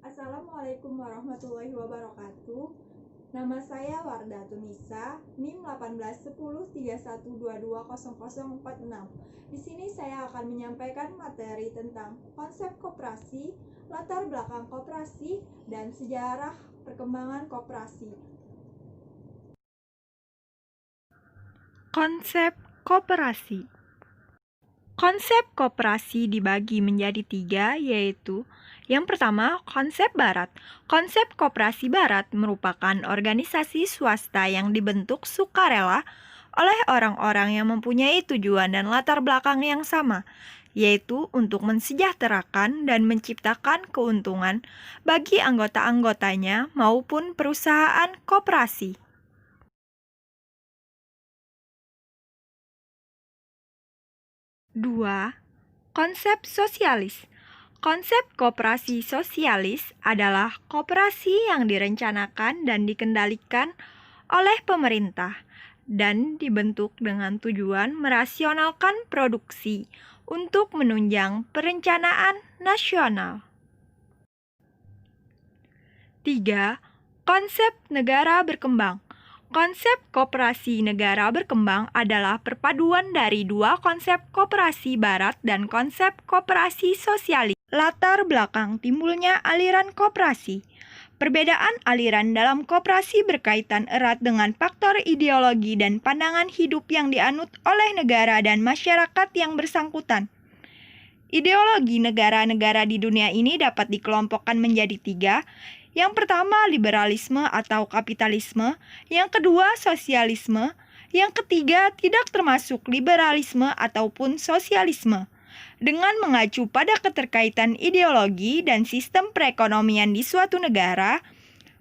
Assalamualaikum warahmatullahi wabarakatuh. Nama saya Wardah Tunisa, NIM 181031220046. Di sini saya akan menyampaikan materi tentang konsep koperasi, latar belakang koperasi, dan sejarah perkembangan koperasi. Konsep koperasi. Konsep koperasi dibagi menjadi 3, yaitu yang pertama, konsep barat. Konsep koperasi barat merupakan organisasi swasta yang dibentuk sukarela oleh orang-orang yang mempunyai tujuan dan latar belakang yang sama, yaitu untuk mensejahterakan dan menciptakan keuntungan bagi anggota-anggotanya maupun perusahaan koperasi. 2. Konsep sosialis. Konsep koperasi sosialis adalah koperasi yang direncanakan dan dikendalikan oleh pemerintah dan dibentuk dengan tujuan merasionalkan produksi untuk menunjang perencanaan nasional. 3. Konsep negara berkembang. Konsep koperasi negara berkembang adalah perpaduan dari dua konsep koperasi barat dan konsep koperasi sosialis. Latar belakang timbulnya aliran koperasi. Perbedaan aliran dalam koperasi berkaitan erat dengan faktor ideologi dan pandangan hidup yang dianut oleh negara dan masyarakat yang bersangkutan. Ideologi negara-negara di dunia ini dapat dikelompokkan menjadi 3. Yang pertama, liberalisme atau kapitalisme. Yang kedua, sosialisme. Yang ketiga, tidak termasuk liberalisme ataupun sosialisme. Dengan mengacu pada keterkaitan ideologi dan sistem perekonomian di suatu negara,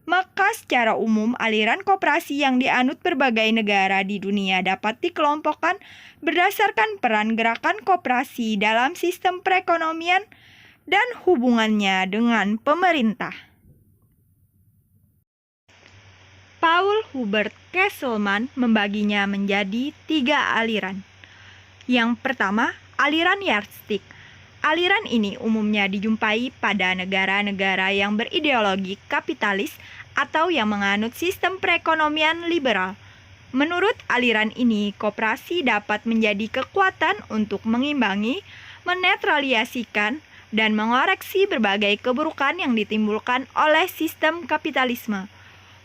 maka secara umum aliran koperasi yang dianut berbagai negara di dunia dapat dikelompokkan berdasarkan peran gerakan koperasi dalam sistem perekonomian dan hubungannya dengan pemerintah. Paul Hubert Kesselman membaginya menjadi 3 aliran. Yang pertama, aliran yardstick. Aliran ini umumnya dijumpai pada negara-negara yang berideologi kapitalis atau yang menganut sistem perekonomian liberal. Menurut aliran ini, koperasi dapat menjadi kekuatan untuk mengimbangi, menetralisasikan, dan mengoreksi berbagai keburukan yang ditimbulkan oleh sistem kapitalisme.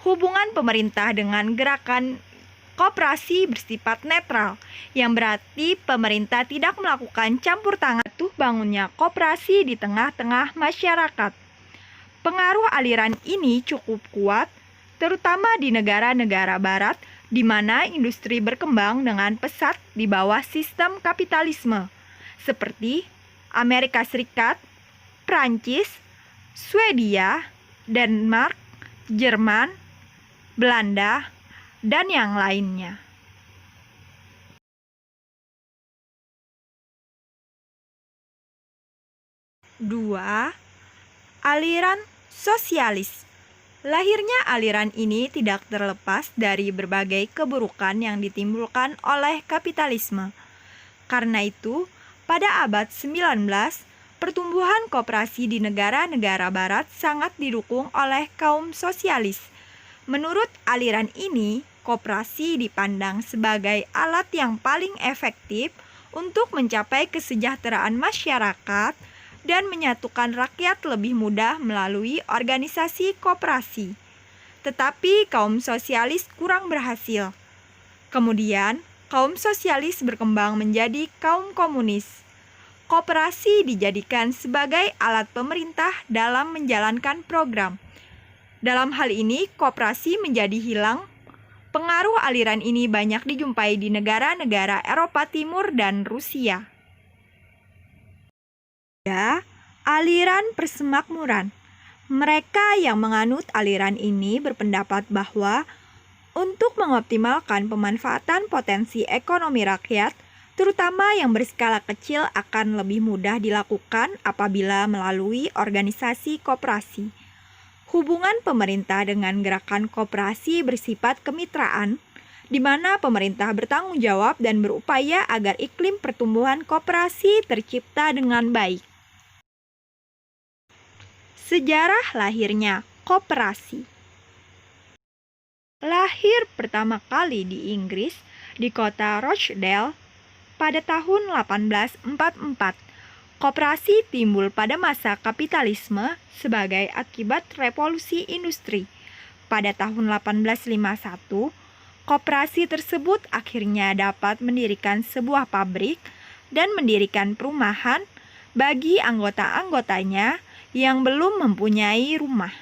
Hubungan pemerintah dengan gerakan koperasi bersifat netral, yang berarti pemerintah tidak melakukan campur tangan bangunnya koperasi di tengah-tengah masyarakat. Pengaruh aliran ini cukup kuat, terutama di negara-negara barat, di mana industri berkembang dengan pesat di bawah sistem kapitalisme, seperti Amerika Serikat, Prancis, Swedia, Denmark, Jerman, Belanda, dan yang lainnya. 2. Aliran sosialis. Lahirnya aliran ini tidak terlepas dari berbagai keburukan yang ditimbulkan oleh kapitalisme. Karena itu, pada abad 19, pertumbuhan koperasi di negara-negara barat sangat didukung oleh kaum sosialis. Menurut aliran ini, koperasi dipandang sebagai alat yang paling efektif untuk mencapai kesejahteraan masyarakat dan menyatukan rakyat lebih mudah melalui organisasi koperasi. Tetapi kaum sosialis kurang berhasil. Kemudian, kaum sosialis berkembang menjadi kaum komunis. Koperasi dijadikan sebagai alat pemerintah dalam menjalankan program. Dalam hal ini, koperasi menjadi hilang. Pengaruh aliran ini banyak dijumpai di negara-negara Eropa Timur dan Rusia. 3. Aliran persemakmuran. Mereka yang menganut aliran ini berpendapat bahwa untuk mengoptimalkan pemanfaatan potensi ekonomi rakyat, terutama yang berskala kecil, akan lebih mudah dilakukan apabila melalui organisasi koperasi. Hubungan pemerintah dengan gerakan koperasi bersifat kemitraan, di mana pemerintah bertanggung jawab dan berupaya agar iklim pertumbuhan koperasi tercipta dengan baik. Sejarah lahirnya koperasi. Lahir pertama kali di Inggris di kota Rochdale pada tahun 1844. Koperasi timbul pada masa kapitalisme sebagai akibat revolusi industri. Pada tahun 1851, koperasi tersebut akhirnya dapat mendirikan sebuah pabrik dan mendirikan perumahan bagi anggota-anggotanya yang belum mempunyai rumah.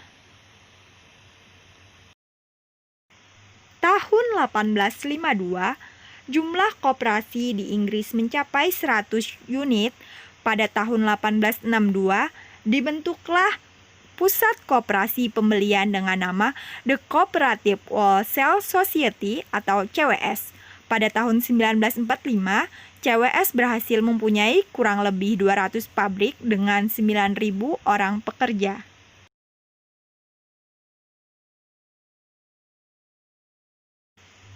Tahun 1852, jumlah koperasi di Inggris mencapai 100 unit. Pada tahun 1862, dibentuklah Pusat Koperasi Pembelian dengan nama The Cooperative Wholesale Society atau CWS. Pada tahun 1945, CWS berhasil mempunyai kurang lebih 200 pabrik dengan 9.000 orang pekerja.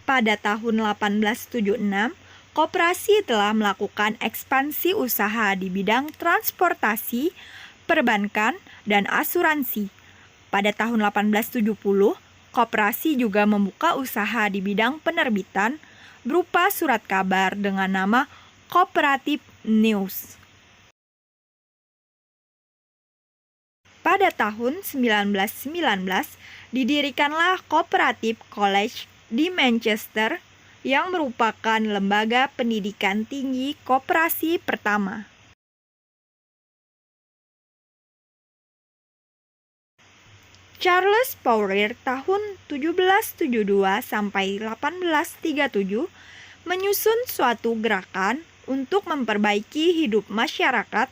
Pada tahun 1876, koperasi telah melakukan ekspansi usaha di bidang transportasi, perbankan, dan asuransi. Pada tahun 1870, koperasi juga membuka usaha di bidang penerbitan berupa surat kabar dengan nama Cooperative News. Pada tahun 1919, didirikanlah Cooperative College di Manchester yang merupakan lembaga pendidikan tinggi koperasi pertama. Charles Fourier tahun 1772 sampai 1837 menyusun suatu gerakan untuk memperbaiki hidup masyarakat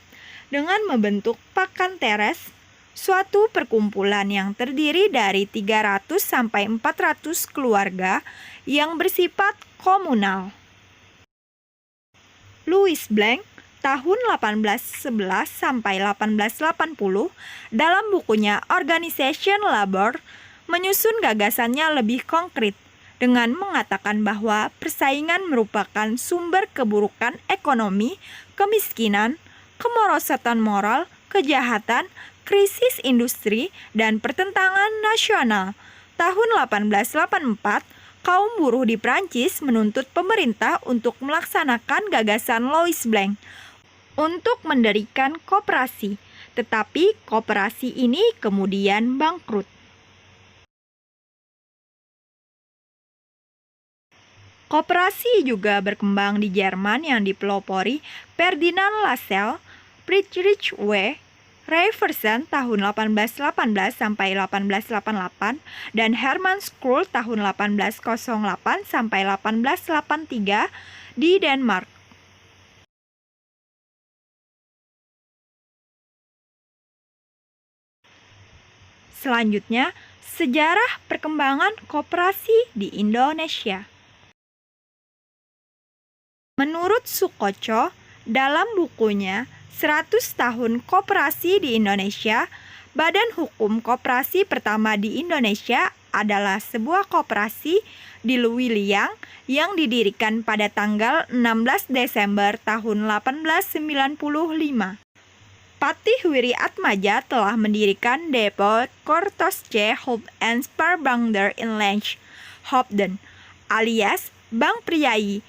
dengan membentuk Pakan Teres, suatu perkumpulan yang terdiri dari 300 sampai 400 keluarga yang bersifat komunal. Louis Blanc tahun 1811 sampai 1880 dalam bukunya Organization Labor menyusun gagasannya lebih konkret dengan mengatakan bahwa persaingan merupakan sumber keburukan ekonomi, kemiskinan, kemerosotan moral, kejahatan, krisis industri, dan pertentangan nasional. Tahun 1884, kaum buruh di Prancis menuntut pemerintah untuk melaksanakan gagasan Louis Blanc untuk mendirikan koperasi, tetapi koperasi ini kemudian bangkrut. Koperasi juga berkembang di Jerman yang dipelopori Ferdinand Lassalle, Friedrich W. Reverson tahun 1818 sampai 1888 dan Hermann Schroll tahun 1808 sampai 1883 di Denmark. Selanjutnya, sejarah perkembangan koperasi di Indonesia. Menurut Sukoco, dalam bukunya 100 tahun koperasi di Indonesia, Badan Hukum Koperasi pertama di Indonesia adalah sebuah koperasi di Luwiliang yang didirikan pada tanggal 16 Desember tahun 1895. Patih Wiri Atmaja telah mendirikan Depot Kortosje Hoop and Spaarbank in Lenge, Hoofden, alias Bank Priai,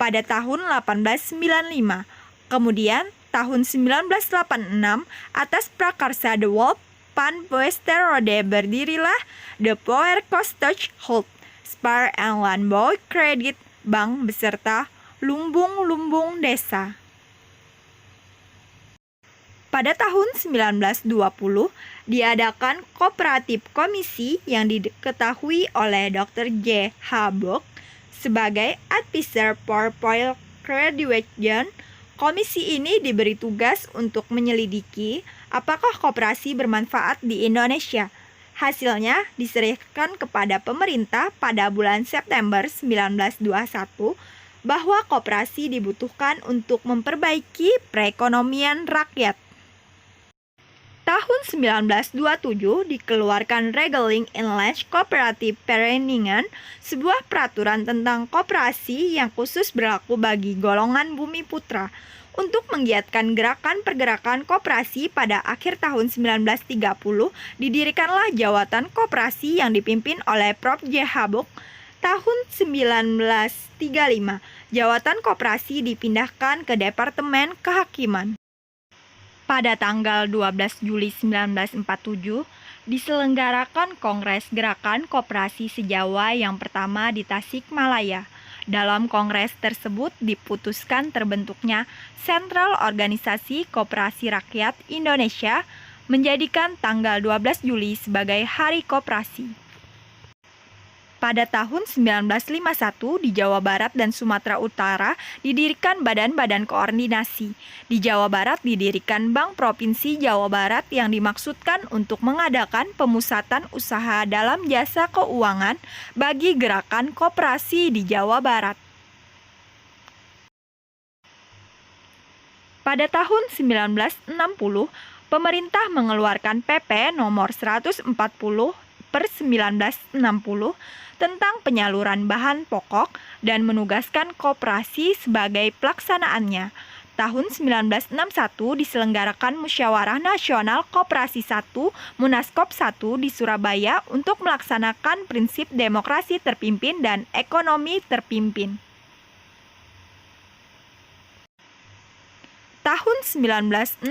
pada tahun 1895. Kemudian, tahun 1986, atas prakarsa De Wolf van Westerode berdirilah The Power Kostage Hoop, Spaar and Landbouw Credit Bank beserta lumbung-lumbung desa. Pada tahun 1920, diadakan Kooperatif Komisi yang diketahui oleh Dr. J. H. Bock sebagai Advisor for Poil Graduation. Komisi ini diberi tugas untuk menyelidiki apakah koperasi bermanfaat di Indonesia. Hasilnya diserahkan kepada pemerintah pada bulan September 1921 bahwa koperasi dibutuhkan untuk memperbaiki perekonomian rakyat. Tahun 1927 dikeluarkan Regeling Inland Cooperative Vereniging, sebuah peraturan tentang koperasi yang khusus berlaku bagi golongan bumi putra. Untuk menggiatkan gerakan-pergerakan koperasi pada akhir tahun 1930, didirikanlah Jawatan Koperasi yang dipimpin oleh Prof. J. Habuk. Tahun 1935, Jawatan Koperasi dipindahkan ke Departemen Kehakiman. Pada tanggal 12 Juli 1947, diselenggarakan Kongres Gerakan Koperasi Se-Jawa yang pertama di Tasikmalaya. Dalam kongres tersebut diputuskan terbentuknya Sentral Organisasi Koperasi Rakyat Indonesia, menjadikan tanggal 12 Juli sebagai Hari Koperasi. Pada tahun 1951 di Jawa Barat dan Sumatera Utara didirikan badan-badan koordinasi. Di Jawa Barat didirikan Bank Provinsi Jawa Barat yang dimaksudkan untuk mengadakan pemusatan usaha dalam jasa keuangan bagi gerakan koperasi di Jawa Barat. Pada tahun 1960, pemerintah mengeluarkan PP nomor 140/1960 tentang penyaluran bahan pokok dan menugaskan koperasi sebagai pelaksanaannya. Tahun 1961 diselenggarakan Musyawarah Nasional Koperasi 1 Munaskop 1 di Surabaya untuk melaksanakan prinsip demokrasi terpimpin dan ekonomi terpimpin. Tahun 1965,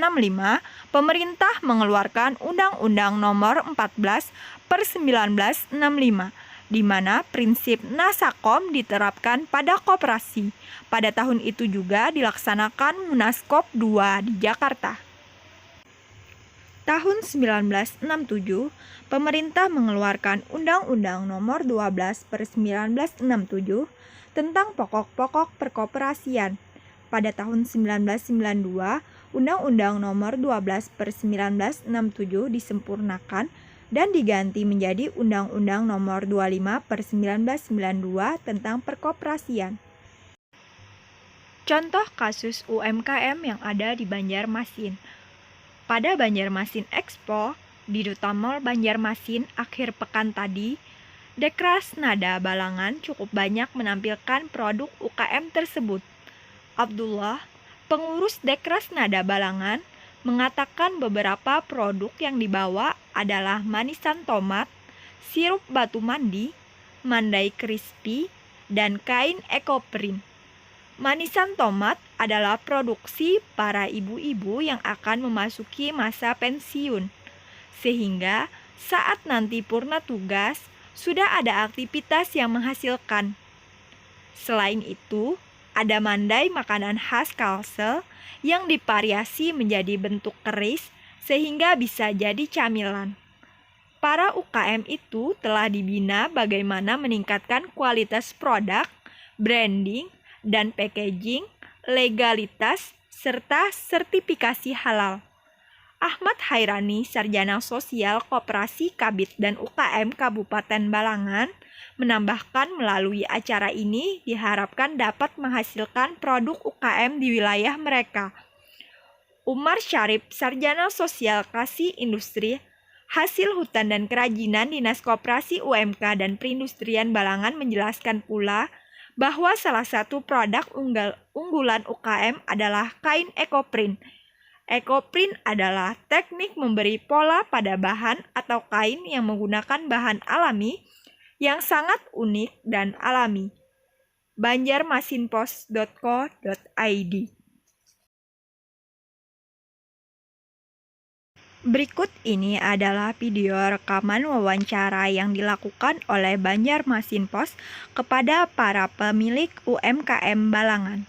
pemerintah mengeluarkan Undang-Undang Nomor 14/1965, di mana prinsip Nasakom diterapkan pada koperasi. Pada tahun itu juga dilaksanakan Munaskop 2 di Jakarta. Tahun 1967, pemerintah mengeluarkan Undang-Undang Nomor 12/1967 tentang pokok-pokok perkoperasian. Pada tahun 1992, Undang-Undang Nomor 12/1967 disempurnakan dan diganti menjadi Undang-Undang Nomor 25/1992 tentang perkoperasian. Contoh kasus UMKM yang ada di Banjarmasin. Pada Banjarmasin Expo di Duta Mall Banjarmasin akhir pekan tadi, Dekras Nada Balangan cukup banyak menampilkan produk UKM tersebut. Abdullah, pengurus Dekras Nada Balangan, mengatakan beberapa produk yang dibawa adalah manisan tomat, sirup batu mandi, mandai crispy, dan kain ekoprint. Manisan tomat adalah produksi para ibu-ibu yang akan memasuki masa pensiun, sehingga saat nanti purna tugas sudah ada aktivitas yang menghasilkan. Selain itu, ada mandai makanan khas Kalsel yang divariasi menjadi bentuk keris sehingga bisa jadi camilan. Para UKM itu telah dibina bagaimana meningkatkan kualitas produk, branding, dan packaging, legalitas, serta sertifikasi halal. Ahmad Hairani, Sarjana Sosial Koperasi Kabid dan UKM Kabupaten Balangan, menambahkan melalui acara ini diharapkan dapat menghasilkan produk UKM di wilayah mereka. Umar Syarif, Sarjana Sosial Kasih Industri, Hasil Hutan dan Kerajinan Dinas Koperasi UMK dan Perindustrian Balangan menjelaskan pula bahwa salah satu produk unggulan UKM adalah kain ekoprint. Ekoprint adalah teknik memberi pola pada bahan atau kain yang menggunakan bahan alami yang sangat unik dan alami. banjarmasinpost.co.id. Berikut ini adalah video rekaman wawancara yang dilakukan oleh Banjarmasin Post kepada para pemilik UMKM Balangan.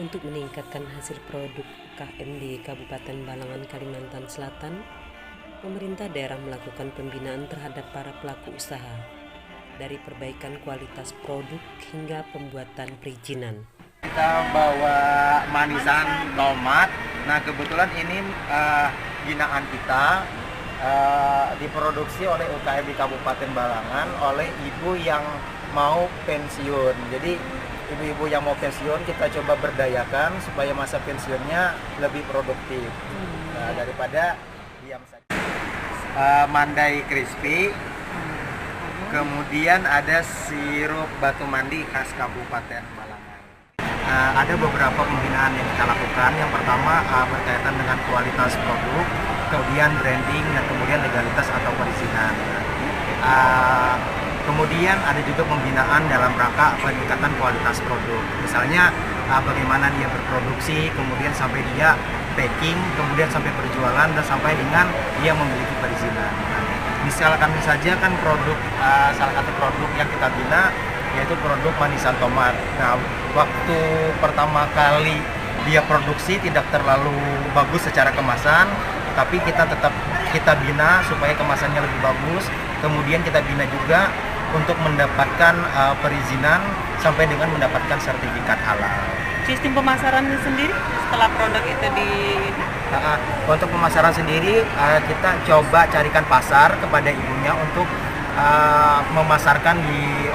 Untuk meningkatkan hasil produk UKM di Kabupaten Balangan, Kalimantan Selatan, pemerintah daerah melakukan pembinaan terhadap para pelaku usaha, dari perbaikan kualitas produk hingga pembuatan perizinan. Kita bawa manisan tomat. Nah, kebetulan ini binaan kita diproduksi oleh UKM di Kabupaten Balangan oleh ibu yang mau pensiun. Jadi ibu-ibu yang mau pensiun kita coba berdayakan supaya masa pensiunnya lebih produktif daripada diam saja. mandai crispy, kemudian ada sirup batu mandi khas Kabupaten Balangan. Ada beberapa pembinaan yang kita lakukan. Yang pertama berkaitan dengan kualitas produk, kemudian branding, dan kemudian legalitas atau perizinan. Kemudian ada juga pembinaan dalam rangka peningkatan kualitas produk. Misalnya bagaimana dia berproduksi, kemudian sampai dia packing, kemudian sampai berjualan, dan sampai dengan dia memiliki perizinan. Misalkan saja kan produk salah satu produk yang kita bina yaitu produk manisan tomat. Nah, waktu pertama kali dia produksi tidak terlalu bagus secara kemasan, tapi kita tetap bina supaya kemasannya lebih bagus. Kemudian kita bina juga untuk mendapatkan perizinan sampai dengan mendapatkan sertifikat halal. Sistem pemasaran sendiri setelah produk itu Untuk pemasaran sendiri kita coba carikan pasar kepada ibunya untuk memasarkan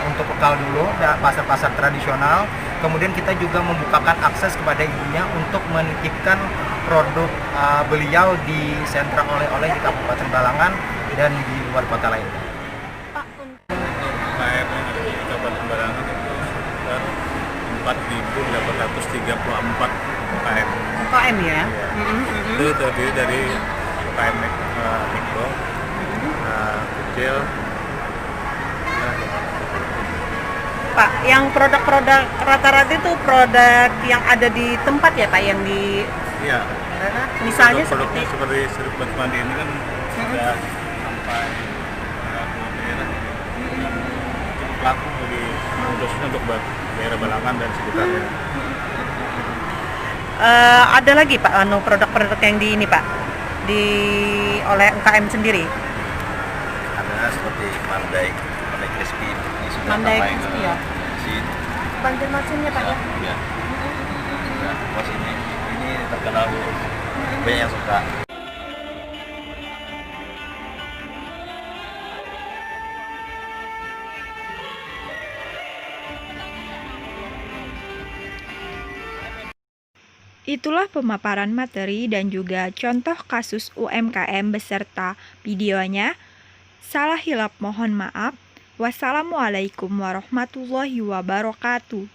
untuk lokal dulu, pasar-pasar tradisional. Kemudian kita juga membukakan akses kepada ibunya untuk menitipkan produk beliau di sentra oleh-oleh di Kabupaten Balangan dan di luar kota lainnya. UKM yang ada di Kabupaten Balangan itu sekitar 4.834 UKM. UKM ya? Itu terdiri dari UKM mikro, kecil. Pak, yang produk-produk rata-rata itu produk yang ada di tempat ya Pak, yang di Iya. misalnya Produknya seperti seperti sirup batu mandi ini kan sudah sampai gula merah yang cukup laku khususnya untuk daerah Balangan dan sekitarnya. ada lagi Pak produk-produk yang di ini Pak oleh UKM sendiri. Ada seperti mandai crispy ini sudah Mandai sampai crispy, ke ya. sini. Banjarmasinnya Pak ya. Ya. Sudah puas ini terkenal banyak yang suka. Itulah pemaparan materi dan juga contoh kasus UMKM beserta videonya. Salah hilap mohon maaf. Wassalamualaikum warahmatullahi wabarakatuh.